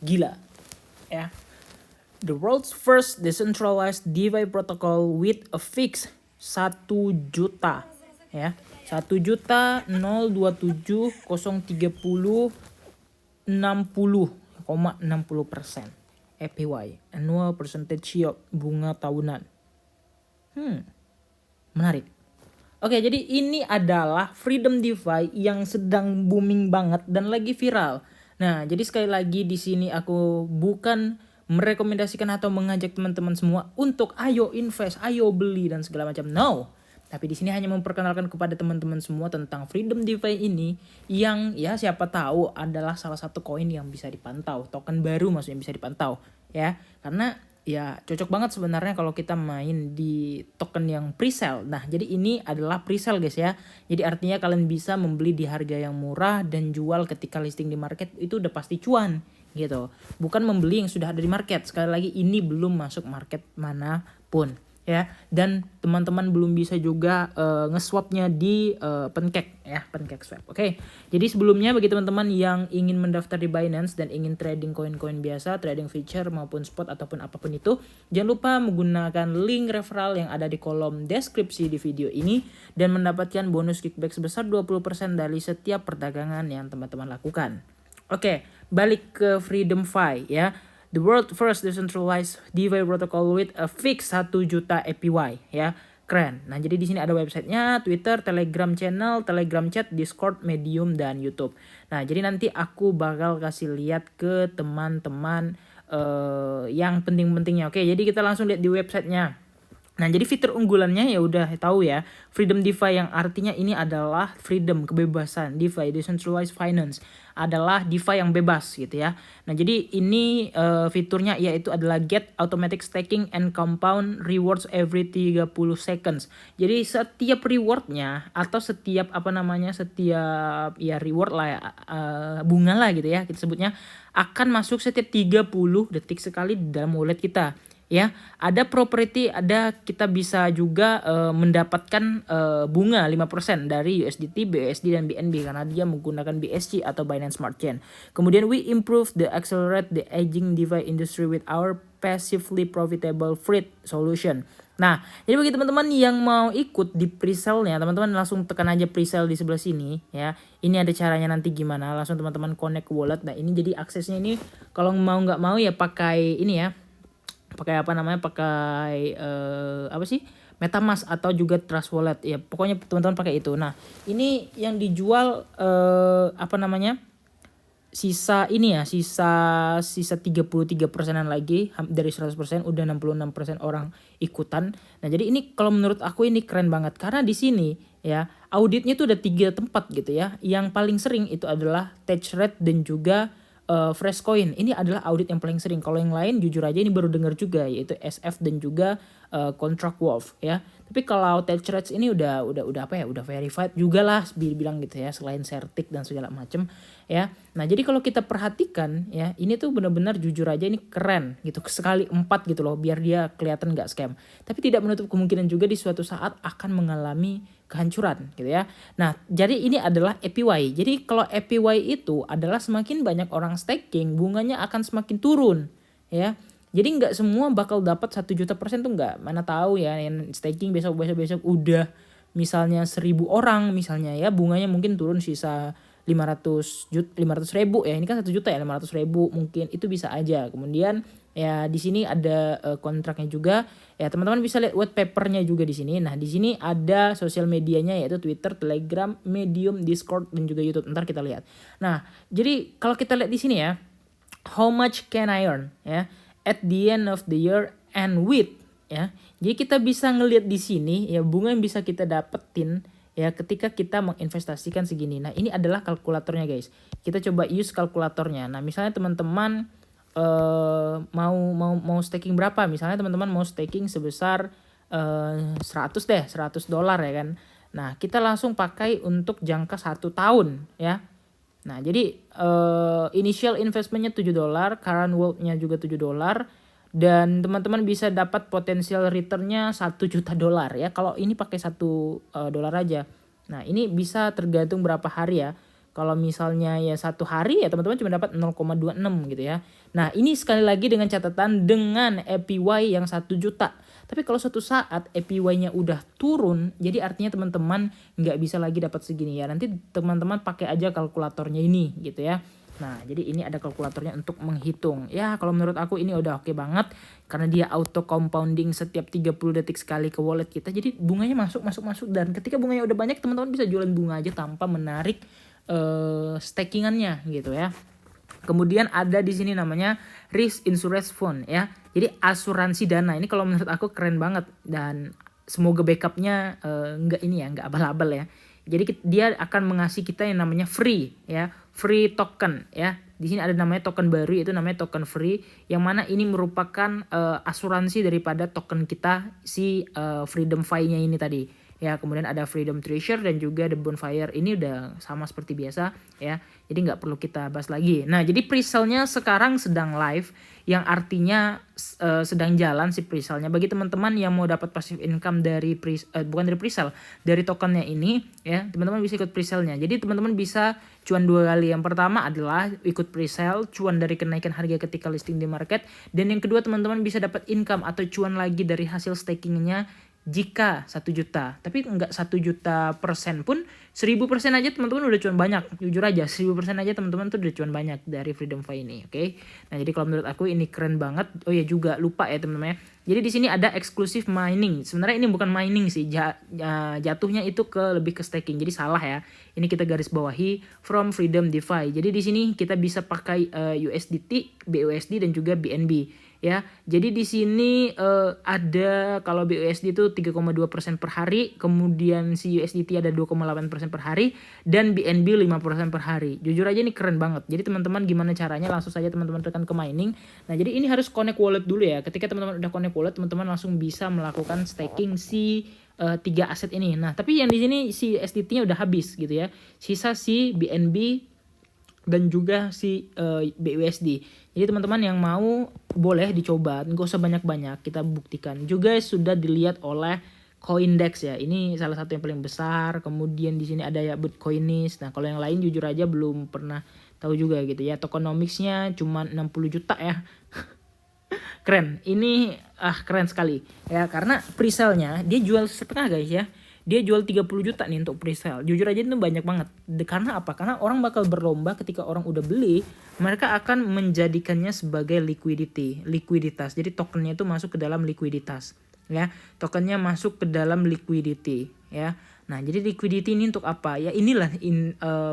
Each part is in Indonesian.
Gila ya. The world's first decentralized DeFi protocol with a fix 1 juta ya. 1.027.030,60% APY, annual percentage yield, bunga tahunan. Menarik. Oke, jadi ini adalah Freedom DeFi yang sedang booming banget dan lagi viral. Nah, jadi sekali lagi di sini aku bukan merekomendasikan atau mengajak teman-teman semua untuk ayo invest, ayo beli dan segala macam. No. Tapi di sini hanya memperkenalkan kepada teman-teman semua tentang Freedom DeFi ini yang ya siapa tahu adalah salah satu koin yang bisa dipantau, token baru maksudnya bisa dipantau ya. Karena ya cocok banget sebenarnya kalau kita main di token yang pre-sale. Nah, jadi ini adalah pre-sale guys ya. Jadi artinya kalian bisa membeli di harga yang murah dan jual ketika listing di market itu udah pasti cuan gitu. Bukan membeli yang sudah ada di market. Sekali lagi ini belum masuk market manapun ya, dan teman-teman belum bisa juga nge-swapnya di Pancake ya, Pancake Swap. Oke. Jadi sebelumnya bagi teman-teman yang ingin mendaftar di Binance dan ingin trading koin-koin biasa, trading future maupun spot ataupun apapun itu, jangan lupa menggunakan link referral yang ada di kolom deskripsi di video ini dan mendapatkan bonus kickback sebesar 20% dari setiap perdagangan yang teman-teman lakukan. Oke, balik ke Freedom Fi ya. The world first decentralized DeFi protocol with a fix 1 juta APY ya. Keren. Nah, jadi di sini ada websitenya, Twitter, Telegram channel, Telegram chat, Discord, Medium, dan YouTube. Nah, jadi nanti aku bakal kasih lihat ke teman-teman yang penting-pentingnya. Oke, jadi kita langsung lihat di websitenya. Nah, jadi fitur unggulannya ya udah tahu ya, Freedom DeFi yang artinya ini adalah freedom, kebebasan. DeFi, decentralized finance, adalah DeFi yang bebas gitu ya. Nah, jadi ini fiturnya yaitu adalah get automatic staking and compound rewards every 30 seconds. Jadi setiap rewardnya atau setiap setiap ya reward lah ya, bunga lah gitu ya kita sebutnya, akan masuk setiap 30 detik sekali di dalam wallet kita. Ya, ada property, ada kita bisa juga mendapatkan bunga 5% dari USDT, BUSD dan BNB karena dia menggunakan BSC atau Binance Smart Chain. Kemudian we improve the accelerate the aging DeFi industry with our passively profitable free solution. Nah, jadi bagi teman-teman yang mau ikut di pre-sale-nya, teman-teman langsung tekan aja pre-sale di sebelah sini ya. Ini ada caranya nanti gimana, langsung teman-teman connect wallet. Nah, ini jadi aksesnya ini kalau mau nggak mau ya pakai ini ya. Pakai MetaMask atau juga Trust Wallet ya, pokoknya teman-teman pakai itu. Nah, ini yang dijual sisa 33%-an lagi dari 100%, udah 66% orang ikutan. Nah, jadi ini kalau menurut aku ini keren banget karena di sini ya auditnya tuh ada 3 tempat gitu ya. Yang paling sering itu adalah Techered dan juga Freshcoin. Ini adalah audit yang paling sering. Kalau yang lain jujur aja ini baru dengar juga, yaitu SF dan juga Contract Wolf ya. Tapi kalau Techered ini udah verified juga lah bilang gitu ya, selain Certic dan segala macem ya. Nah, jadi kalau kita perhatikan ya, ini tuh benar-benar jujur aja ini keren gitu, sekali 4 gitu loh, biar dia kelihatan nggak scam. Tapi tidak menutup kemungkinan juga di suatu saat akan mengalami kehancuran gitu ya. Nah, jadi ini adalah APY. Jadi kalau APY itu adalah semakin banyak orang staking, bunganya akan semakin turun ya. Jadi nggak semua bakal dapat 1 juta persen tuh nggak. Mana tahu ya yang staking besok udah misalnya 1.000 orang misalnya ya, bunganya mungkin turun sisa 500 ribu ya. Ini kan 1 juta ya, 500 ribu mungkin itu bisa aja. Kemudian ya di sini ada kontraknya juga. Ya, teman-teman bisa lihat white papernya juga di sini. Nah, di sini ada sosial medianya yaitu Twitter, Telegram, Medium, Discord dan juga YouTube. Ntar kita lihat. Nah, jadi kalau kita lihat di sini ya, how much can I earn ya at the end of the year and with ya. Jadi kita bisa ngelihat di sini ya bunga yang bisa kita dapetin ya ketika kita menginvestasikan segini. Nah, ini adalah kalkulatornya guys. Kita coba use kalkulatornya. Nah, misalnya teman-teman mau staking berapa? Misalnya teman-teman mau staking sebesar $100 ya kan. Nah, kita langsung pakai untuk jangka 1 tahun ya. Nah, jadi initial investmentnya $7, current worth-nya juga $7, dan teman-teman bisa dapat potensial return-nya $1 juta ya. Kalau ini pakai $1 aja. Nah, ini bisa tergantung berapa hari ya. Kalau misalnya ya 1 hari ya teman-teman cuma dapat 0,26 gitu ya. Nah ini sekali lagi dengan catatan dengan APY yang 1 juta. Tapi kalau suatu saat APY-nya udah turun, jadi artinya teman-teman nggak bisa lagi dapat segini ya. Nanti teman-teman pakai aja kalkulatornya ini gitu ya. Nah, jadi ini ada kalkulatornya untuk menghitung. Ya, kalau menurut aku ini udah oke banget karena dia auto compounding setiap 30 detik sekali ke wallet kita. Jadi bunganya masuk dan ketika bunganya udah banyak teman-teman bisa jualan bunga aja tanpa menarik stakingannya gitu ya. Kemudian ada di sini namanya risk insurance fund ya. Jadi asuransi dana. Ini kalau menurut aku keren banget dan semoga backupnya nggak abal-abal ya. Jadi dia akan mengasih kita yang namanya free ya, free token ya. Di sini ada namanya token baru, itu namanya token free, yang mana ini merupakan asuransi daripada token kita si Freedom Fi-nya ini tadi. Ya, kemudian ada Freedom Treasure dan juga The Bonfire. Ini udah sama seperti biasa ya. Jadi nggak perlu kita bahas lagi. Nah, jadi pre-sale-nya sekarang sedang live, yang artinya sedang jalan si pre-sale-nya. Bagi teman-teman yang mau dapat passive income dari bukan dari pre-sale, dari tokennya ini ya, teman-teman bisa ikut pre-sale-nya. Jadi teman-teman bisa cuan 2 kali. Yang pertama adalah ikut pre-sale, cuan dari kenaikan harga ketika listing di market, dan yang kedua teman-teman bisa dapat income atau cuan lagi dari hasil staking-nya jika 1 juta. Tapi enggak 1 juta persen pun, 1000% aja teman-teman udah cuan banyak. Jujur aja 1000% aja teman-teman tuh udah cuan banyak dari Freedom Fi ini, oke? Nah, jadi kalau menurut aku ini keren banget. Oh ya juga lupa ya teman-teman ya. Jadi di sini ada exclusive mining. Sebenarnya ini bukan mining sih, jatuhnya itu lebih ke staking. Jadi salah ya. Ini kita garis bawahi from Freedom DeFi. Jadi di sini kita bisa pakai USDT, BUSD dan juga BNB. Ya, jadi di sini ada kalau BUSD itu 3,2% per hari, kemudian si USDT ada 2,8% per hari, dan BNB 5% per hari. Jujur aja ini keren banget. Jadi teman-teman gimana caranya, langsung saja teman-teman tekan ke mining. Nah, jadi ini harus connect wallet dulu ya. Ketika teman-teman udah connect wallet, teman-teman langsung bisa melakukan staking si 3 aset ini. Nah, tapi yang di sini si USDT-nya udah habis gitu ya. Sisa si BNB dan juga si BUSD. Jadi teman-teman yang mau boleh dicoba, nggak usah banyak-banyak, kita buktikan. Juga sudah dilihat oleh Coindex ya. Ini salah satu yang paling besar. Kemudian di sini ada ya Bitcoinis. Nah, kalau yang lain jujur aja belum pernah tahu juga gitu ya. Tokenomics-nya cuma 60 juta ya. Keren. Ini keren sekali ya, karena pre-sale-nya dia jual setengah guys ya. Dia jual 30 juta nih untuk pre-sale. Jujur aja itu banyak banget. Karena apa? Karena orang bakal berlomba ketika orang udah beli, mereka akan menjadikannya sebagai likuiditas. Jadi tokennya itu masuk ke dalam likuiditas ya. Tokennya masuk ke dalam liquidity ya. Nah, jadi liquidity ini untuk apa? Ya inilah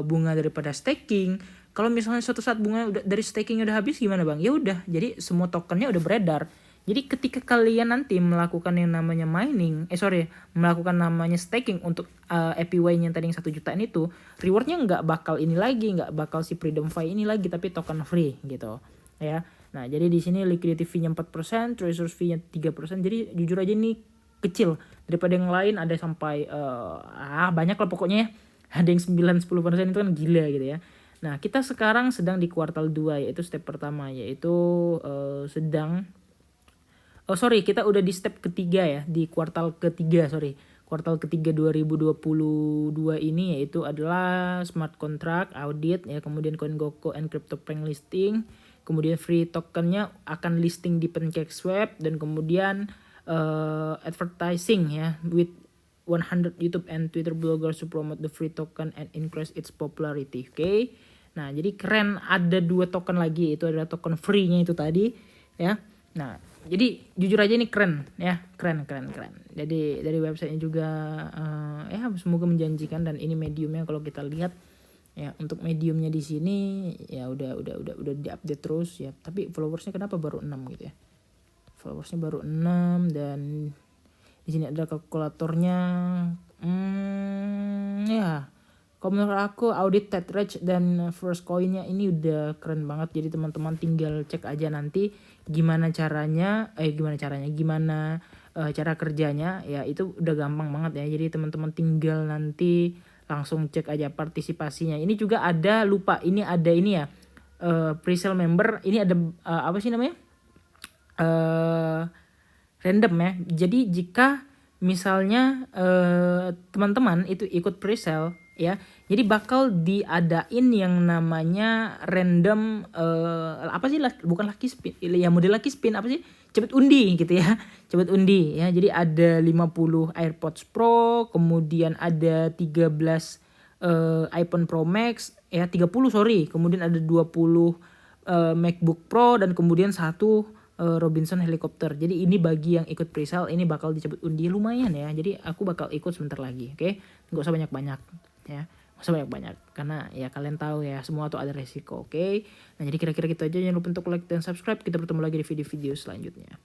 bunga daripada staking. Kalau misalnya suatu saat bunga dari staking udah habis gimana bang? Ya udah, jadi semua tokennya udah beredar. Jadi ketika kalian nanti melakukan yang namanya melakukan namanya staking untuk APY-nya tadi yang 1 jutaan itu, rewardnya nggak bakal ini lagi, nggak bakal si Freedom Fi ini lagi, tapi token free gitu ya. Nah, jadi di sini liquidity fee-nya 4%, treasury fee-nya 3%. Jadi jujur aja ini kecil daripada yang lain, ada sampai banyak lah pokoknya ya. Ada yang 9-10% itu kan gila gitu ya. Nah, kita sekarang sedang di kuartal 2, yaitu step pertama, yaitu kita udah di step ketiga ya, di kuartal ketiga Kuartal ketiga 2022 ini yaitu adalah smart contract audit ya, kemudian CoinGecko and CryptoPunk listing, kemudian free tokennya akan listing di PancakeSwap, dan kemudian advertising ya with 100 YouTube and Twitter bloggers to promote the free token and increase its popularity. Oke. Nah, jadi keren, ada 2 token lagi, itu adalah token free-nya itu tadi ya. Nah, jadi jujur aja ini keren ya, keren. Jadi dari websitenya juga ya semoga menjanjikan, dan ini mediumnya kalau kita lihat ya, untuk mediumnya di sini ya udah diupdate terus ya. Tapi followersnya kenapa baru 6 gitu ya? Followersnya baru 6, dan di sini ada kalkulatornya. Ya. Kalau menurut aku audit Tetrage dan first coinnya ini udah keren banget. Jadi teman-teman tinggal cek aja nanti gimana cara kerjanya ya, itu udah gampang banget ya. Jadi teman-teman tinggal nanti langsung cek aja partisipasinya. Ini juga ada, lupa, ini ada ini ya, pre-sale member. Ini ada apa sih namanya, random ya. Jadi jika misalnya teman-teman itu ikut pre-sale ya. Jadi bakal diadain yang namanya random apa sih, bukan lucky spin ya, model lucky spin apa sih, cepet undi gitu ya. Cepet undi ya. Jadi ada 50 AirPods Pro, kemudian ada 13 iPhone Pro Max ya, 30 sorry, kemudian ada 20 MacBook Pro, dan kemudian satu Robinson helikopter. Jadi ini bagi yang ikut presale, ini bakal dicabut undi lumayan ya. Jadi aku bakal ikut sebentar lagi, oke? Nggak usah banyak-banyak ya. Nggak usah banyak-banyak karena ya kalian tahu ya, semua tuh ada resiko, oke? Nah, jadi kira-kira gitu aja. Jangan lupa untuk like dan subscribe. Kita bertemu lagi di video-video selanjutnya.